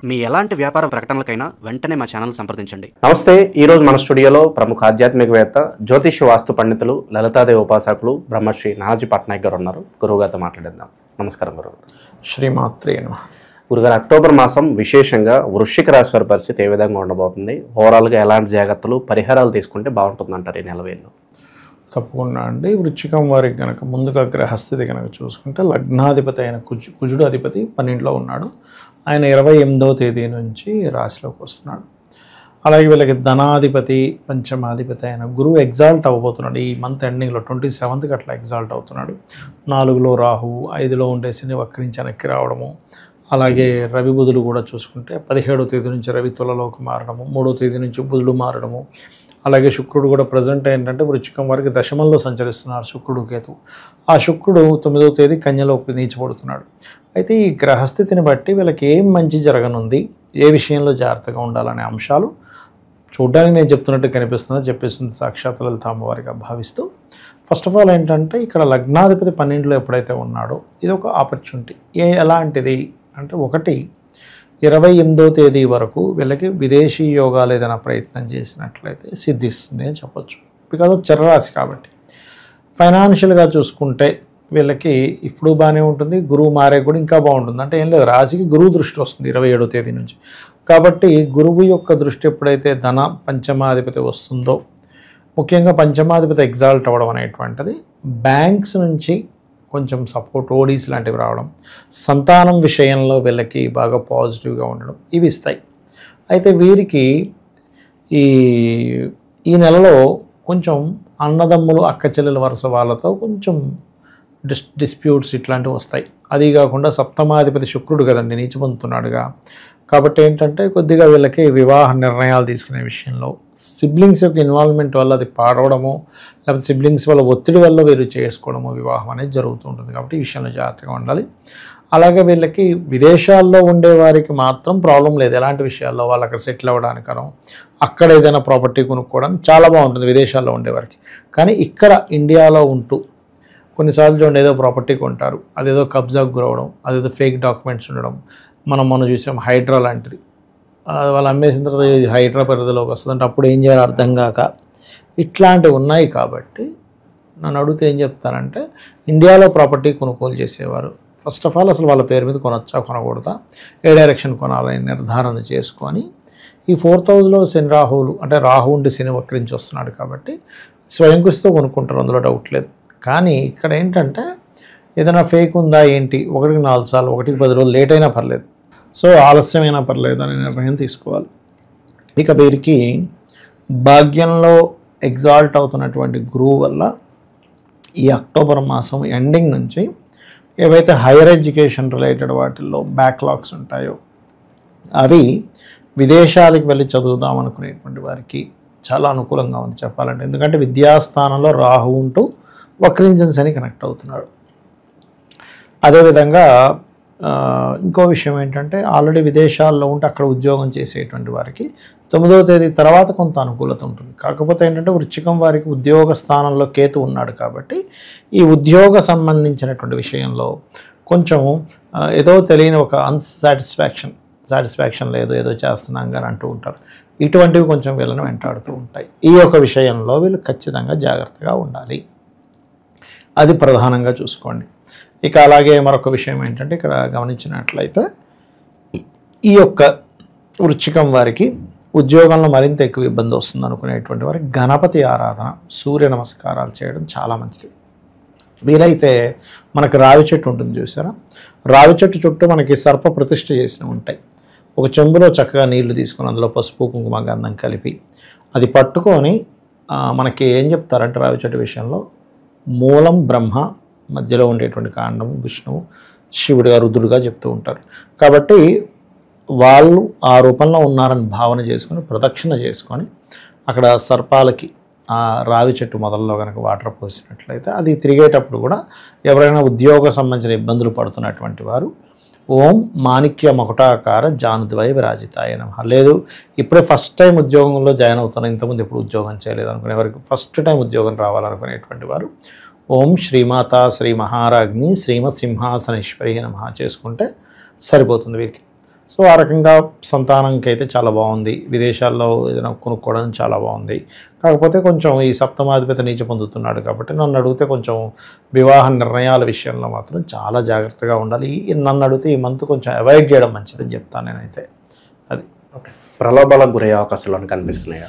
మీ ఎలాంటి వ్యాపార ప్రకటనలకైనా వెంటనే మా ఛానల్ సంప్రదించండి. నమస్తే. ఈరోజు మన స్టూడియోలో ప్రముఖ ఆధ్యాత్మికవేత్త, జ్యోతిష్య వాస్తు పండితులు, లలితాదేవి ఉపాసకులు బ్రహ్మశ్రీ నానాజీ పట్నాయక్ గారు ఉన్నారు. గురువుగారితో మాట్లాడేద్దాం. నమస్కారం గురువు. శ్రీమాత్రే నమః. గురుగారు, అక్టోబర్ మాసం విశేషంగా వృశ్చిక రాశి వారి పరిస్థితి ఏ విధంగా ఉండబోతుంది? ఓవరాల్గా ఎలాంటి జాగ్రత్తలు, పరిహారాలు తీసుకుంటే బాగుంటుందంటారు ఈ నెల వేళ్ళు? తప్పకుండా అండి. వృశ్చికం వారికి కనుక ముందుగా గ్రహస్థితి కనుక చూసుకుంటే లగ్నాధిపతి అయిన కుజుడు అధిపతి 12లో ఉన్నాడు. ఆయన 28వ తేదీ నుంచి రాశిలోకి వస్తున్నాడు. అలాగే వీళ్ళకి ధనాధిపతి, పంచమాధిపతి అయిన గురువు ఎగ్జాల్ట్ అవ్వబోతున్నాడు. ఈ మంత్ ఎండింగ్లో 27కి అట్లా ఎగ్జాల్ట్ అవుతున్నాడు. 4లో రాహువు, 5లో ఉండే శని వక్రించి వెనక్కి రావడము. అలాగే రవి బుధులు కూడా చూసుకుంటే 17వ తేదీ నుంచి రవి తులలోకి మారడము, 3వ తేదీ నుంచి బుధుడు మారడము. అలాగే శుక్రుడు కూడా ప్రజెంట్ ఏంటంటే వృశ్చికం వారికి దశమంలో సంచరిస్తున్నారు శుక్రుడు, కేతువు. ఆ శుక్రుడు 9వ తేదీ కన్యలోకి నీచబడుతున్నాడు. అయితే ఈ గ్రహస్థితిని బట్టి వీళ్ళకి ఏం మంచి జరగనుంది, ఏ విషయంలో జాగ్రత్తగా ఉండాలనే అంశాలు చూడ్డానికి నేను చెప్తున్నట్టు చెప్పేస్తుంది సాక్షాత్ లలిత అమ్మవారిగా భావిస్తూ, ఫస్ట్ ఆఫ్ ఆల్ ఏంటంటే ఇక్కడ లగ్నాధిపతి 12లో ఎప్పుడైతే ఉన్నాడో ఇది ఒక ఆపర్చునిటీ. ఎలాంటిది అంటే, ఒకటి 28వ తేదీ వరకు వీళ్ళకి విదేశీ యోగాలు ఏదైనా ప్రయత్నం చేసినట్లయితే సిద్ధిస్తుంది అని చెప్పొచ్చు. బికాజ్ ఆఫ్ చరరాశి కాబట్టి. ఫైనాన్షియల్గా చూసుకుంటే వీళ్ళకి ఇప్పుడు బాగానే ఉంటుంది. గురువు మారే కూడా ఇంకా బాగుంటుంది. అంటే ఏం లేదు, రాశికి గురువు దృష్టి వస్తుంది 27వ తేదీ నుంచి. కాబట్టి గురువు యొక్క దృష్టి ఎప్పుడైతే ధన పంచమాధిపతి వస్తుందో, ముఖ్యంగా పంచమాధిపతి ఎగ్జాల్ట్ అవ్వడం అనేటువంటిది బ్యాంక్స్ నుంచి కొంచెం సపోర్ట్, ఓడీస్ లాంటివి రావడం, సంతానం విషయంలో వీళ్ళకి బాగా పాజిటివ్గా ఉండడం, ఇవి ఇస్తాయి. అయితే వీరికి ఈ నెలలో కొంచెం అన్నదమ్ములు, అక్క చెల్లెల వరుస వాళ్ళతో కొంచెం డిస్ప్యూట్స్ ఇట్లాంటివి వస్తాయి. అది కాకుండా సప్తమాధిపతి శుక్రుడు కదండి, నీచబొందుతున్నాడుగా. కాబట్టి ఏంటంటే కొద్దిగా వీళ్ళకి వివాహ నిర్ణయాలు తీసుకునే విషయంలో సిబ్లింగ్స్ యొక్క ఇన్వాల్వ్మెంట్ వల్ల అది పాడవడము, లేకపోతే సిబ్లింగ్స్ వల్ల ఒత్తిడి వల్ల వీరు చేసుకోవడము, వివాహం అనేది జరుగుతూ ఉంటుంది. కాబట్టి ఈ విషయంలో జాగ్రత్తగా ఉండాలి. అలాగే వీళ్ళకి విదేశాల్లో ఉండే వారికి మాత్రం ప్రాబ్లం లేదు. ఎలాంటి విషయాల్లో వాళ్ళు అక్కడ సెటిల్ అవ్వడానికనో, అక్కడ ఏదైనా ప్రాపర్టీ కొనుక్కోవడానికి చాలా బాగుంటుంది విదేశాల్లో ఉండేవారికి. కానీ ఇక్కడ ఇండియాలో ఉంటూ కొన్నిసార్లు చూడండి, ఏదో ప్రాపర్టీ కొంటారు, అదేదో కబ్జాకు గురవడం, అదేదో ఫేక్ డాక్యుమెంట్స్ ఉండడం. మనం చూసాం హైడ్రా లాంటిది. వాళ్ళు అమ్మేసిన తర్వాత హైడ్రా పరిధిలోకి వస్తుందంటే అప్పుడు ఏం చేయాలో అర్థం కాక ఇట్లాంటివి ఉన్నాయి. కాబట్టి నన్ను అడిగితే ఏం చెప్తానంటే, ఇండియాలో ప్రాపర్టీ కొనుగోలు చేసేవారు ఫస్ట్ ఆఫ్ ఆల్ అసలు వాళ్ళ పేరు మీద కొనొచ్చా, కొనకూడదా, ఏ డైరెక్షన్ కొనాలని నిర్ధారణ చేసుకొని, ఈ 4th హౌస్లో శని రాహువులు, అంటే రాహు ఉండి శని వక్రించి వస్తున్నాడు కాబట్టి స్వయం కృషితో కొనుక్కుంటారు, అందులో డౌట్ లేదు. కానీ ఇక్కడ ఏంటంటే ఏదైనా ఫేక్ ఉందా ఏంటి, 1కి 4 సార్లు, 1కి 10 రోజులు లేట్ అయినా పర్లేదు, సో ఆలస్యమైనా పర్లేదు అనే నిర్ణయం తీసుకోవాలి. ఇక వీరికి భాగ్యంలో ఎగ్జాల్ట్ అవుతున్నటువంటి గురువు వల్ల ఈ అక్టోబర్ మాసం ఎండింగ్ నుంచి ఏవైతే హైయర్ ఎడ్యుకేషన్ రిలేటెడ్ వాటిల్లో బ్యాక్లాగ్స్ ఉంటాయో అవి విదేశాలకు వెళ్ళి చదువుదాం అనుకునేటువంటి వారికి చాలా అనుకూలంగా ఉంది చెప్పాలంటే. ఎందుకంటే విద్యాస్థానంలో రాహు ఉంటూ వక్రించిన శని కనెక్ట్ అవుతున్నాడు. అదేవిధంగా ఇంకో విషయం ఏంటంటే, ఆల్రెడీ విదేశాల్లో ఉంటే అక్కడ ఉద్యోగం చేసేటువంటి వారికి 9వ తేదీ తర్వాత కొంత అనుకూలత ఉంటుంది. కాకపోతే ఏంటంటే వృశ్చికం వారికి ఉద్యోగ స్థానంలో కేతు ఉన్నాడు కాబట్టి ఈ ఉద్యోగ సంబంధించినటువంటి విషయంలో కొంచెం ఏదో తెలియని ఒక సాటిస్ఫాక్షన్ లేదు, ఏదో చేస్తున్నాం కానీ అంటూ ఉంటారు. ఇటువంటివి కొంచెం వీళ్ళని వెంటాడుతూ ఉంటాయి. ఈ యొక్క విషయంలో వీళ్ళు ఖచ్చితంగా జాగ్రత్తగా ఉండాలి. అది ప్రధానంగా చూసుకోండి. ఇక అలాగే మరొక విషయం ఏంటంటే, ఇక్కడ గమనించినట్లయితే ఈ యొక్క వృశ్చికం వారికి ఉద్యోగంలో మరింత ఎక్కువ ఇబ్బంది వస్తుంది అనుకునేటువంటి వారికి గణపతి ఆరాధన, సూర్య నమస్కారాలు చేయడం చాలా మంచిది. వీలైతే మనకు రావి చెట్టు ఉంటుంది చూసారా, రావి చెట్టు చుట్టూ మనకి సర్ప ప్రతిష్ఠ చేసినవి ఉంటాయి. ఒక చెంబులో చక్కగా నీళ్లు తీసుకొని అందులో పసుపు కుంకుమ గంధం కలిపి అది పట్టుకొని మనకి ఏం చెప్తారంటే రావి చెట్టు విషయంలో, మూలం బ్రహ్మ, మధ్యలో ఉండేటువంటి కాండం విష్ణువు, శివుడిగా రుద్రుడిగా చెప్తూ ఉంటారు. కాబట్టి వాళ్ళు ఆ రూపంలో ఉన్నారని భావన చేసుకొని ప్రదక్షిణ చేసుకొని అక్కడ సర్పాలకి ఆ రావి చెట్టు మొదల్లో కనుక వాటర్ పోసినట్లయితే అది తిరిగేటప్పుడు కూడా ఎవరైనా ఉద్యోగ సంబంధించిన ఇబ్బందులు పడుతున్నటువంటి వారు ఓం మాణిక్య మకుటాకార జానుద్వయ విరాజితాయ నమః. లేదు ఇప్పుడే ఫస్ట్ టైం ఉద్యోగంలో జాయిన్ అవుతాను, ఇంతకుముందు ఎప్పుడు ఉద్యోగం చేయలేదు అనుకునే వారికి ఫస్ట్ టైం ఉద్యోగం రావాలనుకునేటువంటి వారు ఓం శ్రీమాతా శ్రీ మహారాజ్ఞి శ్రీమత్ సింహాసనేశ్వరి నమః చేసుకుంటే సరిపోతుంది వీరికి. సో ఆ రకంగా సంతానంకి అయితే చాలా బాగుంది. విదేశాల్లో ఏదైనా కొనుక్కోవడానికి చాలా బాగుంది. కాకపోతే కొంచెం ఈ సప్తమాధిపతి నీచ పొందుతున్నాడు కాబట్టి నన్ను అడిగితే కొంచెం వివాహ నిర్ణయాల విషయంలో మాత్రం చాలా జాగ్రత్తగా ఉండాలి. నన్ను అడిగితే ఈ మంత్ కొంచెం అవాయిడ్ చేయడం మంచిదని చెప్తాను నేనైతే. అది ప్రలోభాలకు గురయ్యే అవకాశాలు కనిపిస్తున్నాయి.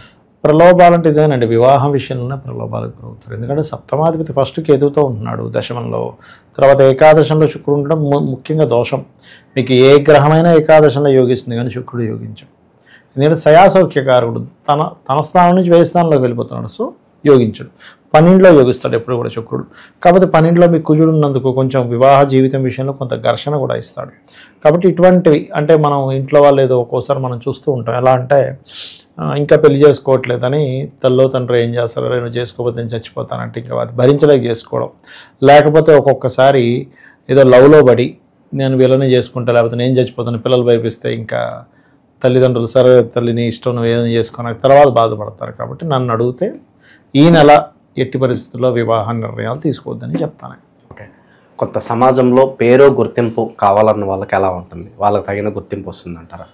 ప్రలోభాలంటే ఇదేనండి, వివాహం విషయంలోనే ప్రలోభాలకు గురవుతారు. ఎందుకంటే సప్తమాధిపతి ఫస్ట్ కేతువుతో ఉంటున్నాడు దశమంలో, తర్వాత ఏకాదశంలో శుక్రుడు ఉండడం ముఖ్యంగా దోషం. మీకు ఏ గ్రహమైనా ఏకాదశంలో యోగిస్తుంది కానీ శుక్రుడు యోగించం. ఎందుకంటే సయాసౌఖ్యకారుడు తన స్థానం నుంచి వ్యయ స్థానంలోకి వెళ్ళిపోతున్నాడు. సో యోగించడు. 12లో యోగిస్తాడు ఎప్పుడు కూడా శుక్రుడు. కాకపోతే 12లో మీకు కుజుడు ఉన్నందుకు కొంచెం వివాహ జీవితం విషయంలో కొంత ఘర్షణ కూడా ఇస్తాడు. కాబట్టి ఇటువంటివి అంటే మనం ఇంట్లో వాళ్ళు ఏదో ఒక్కోసారి మనం చూస్తూ ఉంటాం. ఎలా అంటే ఇంకా పెళ్లి చేసుకోవట్లేదని తల్లో తండ్రి ఏం చేస్తారో, నేను చేసుకోకపోతే నేను చచ్చిపోతానంటే ఇంకా అది భరించలేక చేసుకోవడం. లేకపోతే ఒక్కొక్కసారి ఏదో లవ్లో పడి నేను వీళ్ళని చేసుకుంటా లేకపోతే నేను చచ్చిపోతాను పిల్లలు భయపిస్తే ఇంకా తల్లిదండ్రులు సరే తల్లిని ఇష్టం నువ్వు ఏదైనా చేసుకున్నాక తర్వాత బాధపడతారు. కాబట్టి నన్ను అడిగితే ఈ నెల ఎట్టి పరిస్థితుల్లో వివాహ నిర్ణయాలు తీసుకోవద్దని చెప్తాను. ఓకే, కొత్త సమాజంలో పేరు గుర్తింపు కావాలన్న వాళ్ళకి ఎలా ఉంటుంది? వాళ్ళకి తగిన గుర్తింపు వస్తుందంటారా?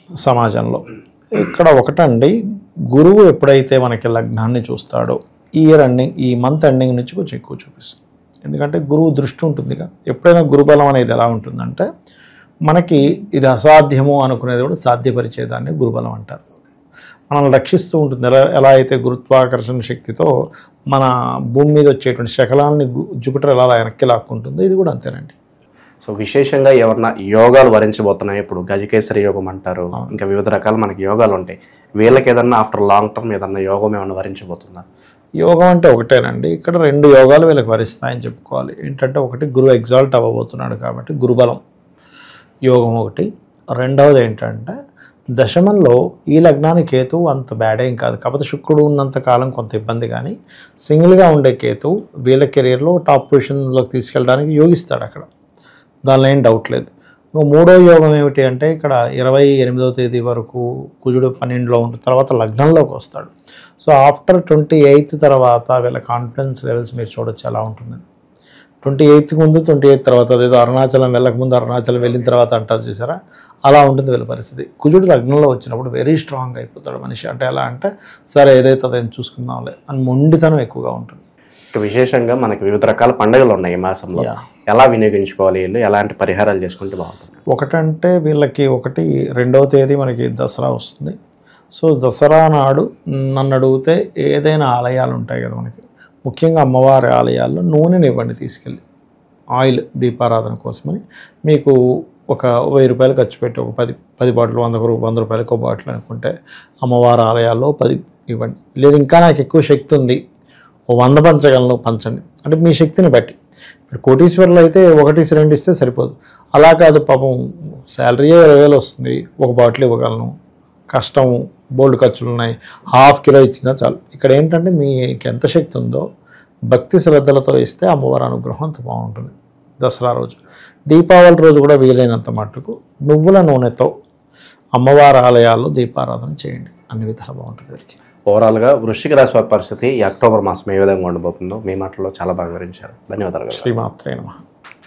సమాజంలో ఇక్కడ ఒకటండి, గురువు ఎప్పుడైతే మనకి లగ్నాన్ని చూస్తాడో ఈ మంత్ ఎండింగ్ నుంచి కొంచెం ఎక్కువ చూపిస్తుంది. ఎందుకంటే గురువు దృష్టి ఉంటుందిగా. ఎప్పుడైనా గురుబలం అనేది ఎలా ఉంటుందంటే మనకి ఇది అసాధ్యము అనుకునేది కూడా సాధ్యపరిచేదాన్ని గురుబలం అంటారు. మనల్ని రక్షిస్తూ ఉంటుంది. ఎలా అయితే గురుత్వాకర్షణ శక్తితో మన భూమి మీద వచ్చేటువంటి శకలాన్ని జూపిటర్ ఎలా వెనక్కి లాక్కుంటుందో ఇది కూడా అంతేనండి. సో విశేషంగా ఎవరన్నా యోగాలు వరించబోతున్నాయి, ఇప్పుడు గజకేసరి యోగం అంటారు, ఇంకా వివిధ రకాల మనకి యోగాలు ఉంటాయి. వీళ్ళకి ఏదన్నా ఆఫ్టర్ లాంగ్ టర్మ్ ఏదన్నా యోగం ఏమన్నా వరించబోతుందా? యోగం అంటే ఒకటేనండి. ఇక్కడ 2 యోగాలు వీళ్ళకి వరిస్తాయని చెప్పుకోవాలి. ఏంటంటే ఒకటి గురువు ఎగ్జాల్ట్ అవ్వబోతున్నాడు కాబట్టి గురుబలం యోగం ఒకటి. రెండవది ఏంటంటే దశమంలో ఈ లగ్నానికి కేతువు అంత బ్యాడ్ ఏం కాదు. కాకపోతే శుక్రుడు ఉన్నంత కాలం కొంత ఇబ్బంది, కానీ సింగిల్గా ఉండే కేతువు వీళ్ళ కెరీర్లో టాప్ పొజిషన్లోకి తీసుకెళ్ళడానికి యోగిస్తాడు అక్కడ. దానిలో ఏం డౌట్ లేదు. మూడో యోగం ఏమిటి అంటే ఇక్కడ 28వ తేదీ వరకు కుజుడు 12లో ఉంటుంది, తర్వాత లగ్నంలోకి వస్తాడు. సో ఆఫ్టర్ 28 తర్వాత వీళ్ళ కాన్ఫిడెన్స్ లెవెల్స్ మీరు చూడొచ్చు ఎలా ఉంటుందని. 28కి ముందు 28 తర్వాత, అదేదో అరుణాచలం వెళ్ళక ముందు అరుణాచలం వెళ్ళిన తర్వాత అంటారు చూసారా, అలా ఉంటుంది వీళ్ళ పరిస్థితి. కుజుడు లగ్నంలో వచ్చినప్పుడు వెరీ స్ట్రాంగ్ అయిపోతాడు మనిషి. అంటే ఎలా అంటే సరే ఏదైతే అదేం చూసుకుందాంలే అని మొండితనం ఎక్కువగా ఉంటుంది. విశేషంగా మనకి వివిధ రకాల పండుగలు ఉన్నాయి ఈ మాసంలో. ఎలా వినియోగించుకోవాలి, వీళ్ళు ఎలాంటి పరిహారాలు చేసుకుంటే బాగుంటుంది? ఒకటంటే వీళ్ళకి 2వ తేదీ మనకి దసరా వస్తుంది. సో దసరా నాడు నన్ను అడిగితే ఏదైనా ఆలయాలు ఉంటాయి కదా మనకి, ముఖ్యంగా అమ్మవారి ఆలయాల్లో నూనెని ఇవ్వండి తీసుకెళ్ళి, ఆయిల్ దీపారాధన కోసమని. మీకు ఒక 1000 రూపాయలు ఖర్చు పెట్టి ఒక 10 బాటిల్ 100 రూపాయలకు బాటిల్ అనుకుంటే అమ్మవారి ఆలయాల్లో 10 ఇవ్వండి. లేదు ఇంకా నాకు ఎక్కువ శక్తి ఉంది 100 పంచగలను పంచండి, అంటే మీ శక్తిని బట్టి. ఇప్పుడు కోటీశ్వర్లు అయితే 1-2 ఇస్తే సరిపోదు. అలా కాదు, పాపం శాలరీ 20,000 వస్తుంది, ఒక బాటిల్ ఇవ్వగలను, కష్టం బోల్డ్ ఖర్చులు ఉన్నాయి, ½ కిలో ఇచ్చినా చాలు. ఇక్కడ ఏంటంటే మీకు ఎంత శక్తి ఉందో భక్తి శ్రద్ధలతో ఇస్తే అమ్మవారి అనుగ్రహం అంత బాగుంటుంది. దసరా రోజు, దీపావళి రోజు కూడా వీలైనంత మట్టుకు నువ్వుల నూనెతో అమ్మవారి ఆలయాల్లో దీపారాధన చేయండి, అన్ని విధాలు బాగుంటుంది వీరికి. ఓవరాల్గా వృశ్చిక రాశి వారి పరిస్థితి ఈ అక్టోబర్ మాసం ఏ విధంగా ఉండబోతుందో మీ మాటల్లో చాలా బాగా వివరించారు. ధన్యవాదాలు. శ్రీమాత్రే నమః.